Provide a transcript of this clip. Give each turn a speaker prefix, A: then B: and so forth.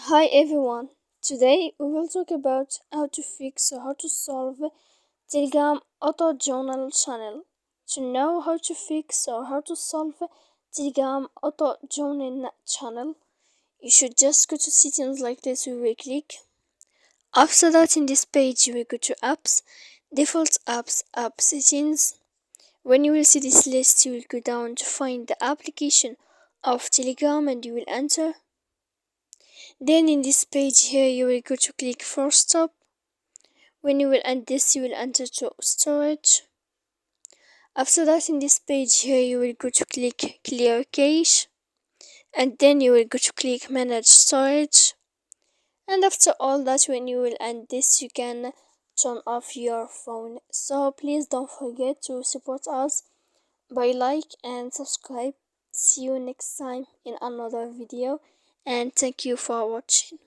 A: Hi everyone. Today we will talk about how to fix or how to solve Telegram auto journal channel. To know how to fix or how to solve Telegram auto journal channel, you should just go to settings like this. We will click. After that, in this page, you will go to apps, default apps, app settings. When you will see this list, you will go down to find the application of Telegram and you will enter. Then in this page here you will go to click for stop. When you will end this, you will enter to storage. After that, in this page here you will go to click clear cache, and then you will go to click manage storage. And after all that, when you will end this, you can turn off your phone. So please don't forget to support us by like and subscribe. See you next time in another video, and thank you for watching.